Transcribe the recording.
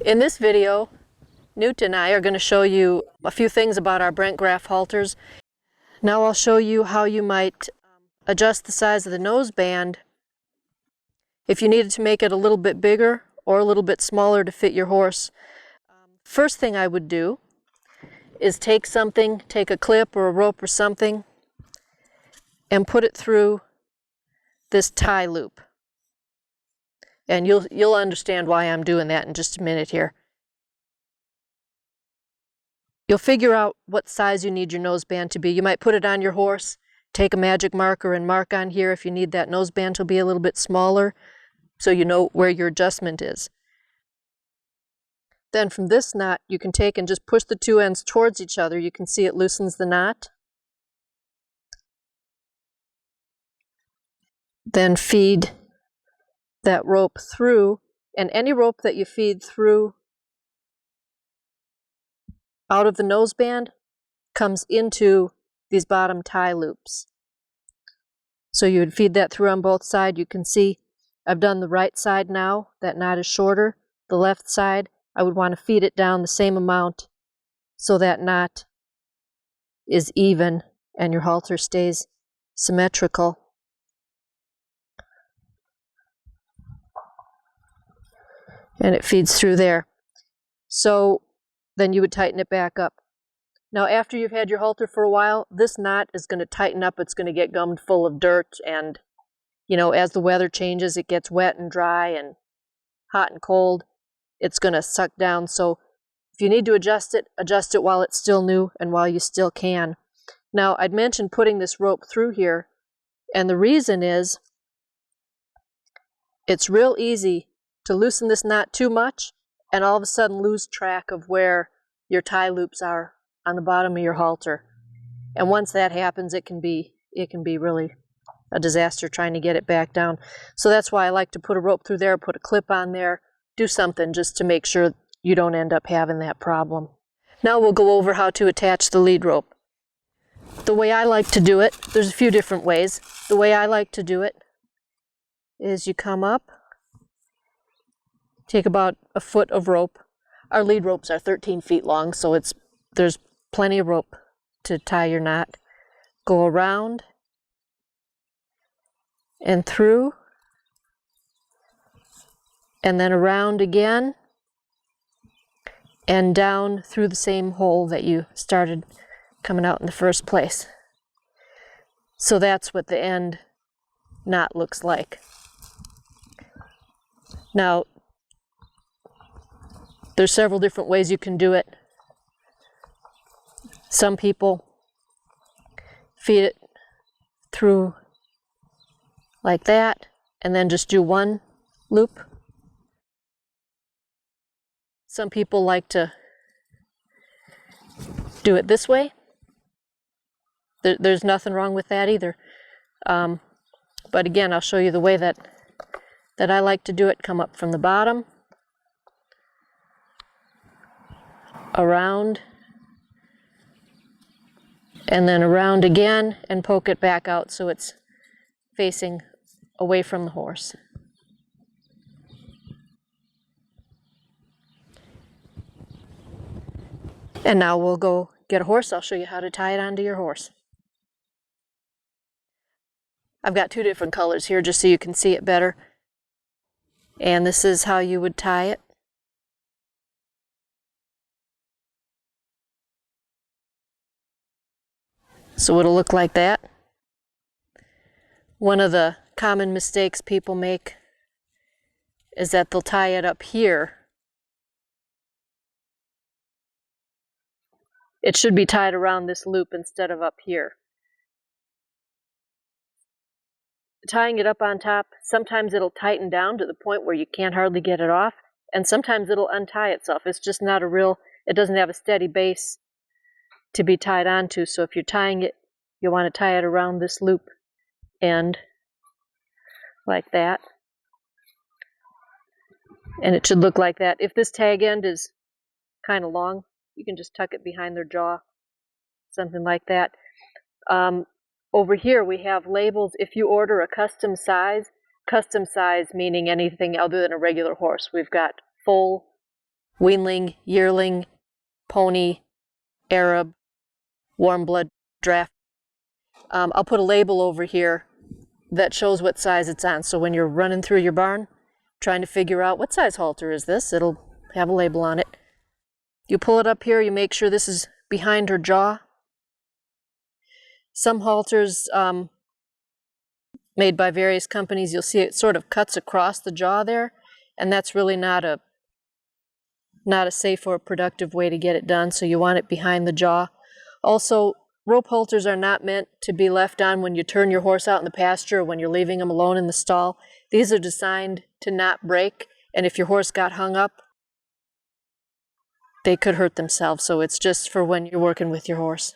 In this video, Newt and I are going to show you a few things about our Brent Graef halters. Now I'll show you how you might adjust the size of the nose band if you needed to make it a little bit bigger or a little bit smaller to fit your horse. First thing I would do is take a clip or a rope or something, and put it through this tie loop. And you'll understand why I'm doing that in just a minute here. You'll figure out what size you need your nose band to be. You might put it on your horse, take a magic marker and mark on here if you need that nose band to be a little bit smaller, so you know where your adjustment is. Then from this knot, you can take and just push the two ends towards each other. You can see it loosens the knot. Then feed that rope through, and any rope that you feed through out of the nose band comes into these bottom tie loops. So you would feed that through on both sides. You can see I've done the right side now. That knot is shorter. The left side, I would want to feed it down the same amount so that knot is even and your halter stays symmetrical. And it feeds through there. So then you would tighten it back up. Now after you've had your halter for a while, this knot is going to tighten up. It's going to get gummed full of dirt, and as the weather changes, it gets wet and dry and hot and cold. It's going to suck down. So if you need to adjust it while it's still new and while you still can. Now I'd mentioned putting this rope through here, and the reason is it's real easy to loosen this knot too much and all of a sudden lose track of where your tie loops are on the bottom of your halter. And once that happens, it can be really a disaster trying to get it back down. So that's why I like to put a rope through there, put a clip on there, do something just to make sure you don't end up having that problem. Now we'll go over how to attach the lead rope. The way I like to do it, there's a few different ways. The way I like to do it is you come up, take about a foot of rope. Our lead ropes are 13 feet long, so there's plenty of rope to tie your knot. Go around and through, and then around again, and down through the same hole that you started coming out in the first place. So that's what the end knot looks like. Now, there's several different ways you can do it. Some people feed it through like that and then just do one loop. Some people like to do it this way. There's nothing wrong with that either. But again, I'll show you the way that I like to do it. Come up from the bottom, around, and then around again, and poke it back out so it's facing away from the horse. And now we'll go get a horse. I'll show you how to tie it onto your horse. I've got two different colors here just so you can see it better. And this is how you would tie it. So it'll look like that. One of the common mistakes people make is that they'll tie it up here. It should be tied around this loop instead of up here. Tying it up on top, sometimes it'll tighten down to the point where you can't hardly get it off, and sometimes it'll untie itself. It's just not it doesn't have a steady base to be tied onto. So if you're tying it, you want to tie it around this loop end like that. And it should look like that. If this tag end is kind of long, you can just tuck it behind their jaw, something like that. Over here we have labels. If you order a custom size meaning anything other than a regular horse, we've got full, weanling, yearling, pony, Arab, warm blood, draft. I'll put a label over here that shows what size it's on. So when you're running through your barn, trying to figure out what size halter is this, it'll have a label on it. You pull it up here, you make sure this is behind her jaw. Some halters made by various companies, you'll see it sort of cuts across the jaw there, and that's really not a safe or productive way to get it done, so you want it behind the jaw. Also, rope halters are not meant to be left on when you turn your horse out in the pasture or when you're leaving them alone in the stall. These are designed to not break, and if your horse got hung up, they could hurt themselves, so it's just for when you're working with your horse.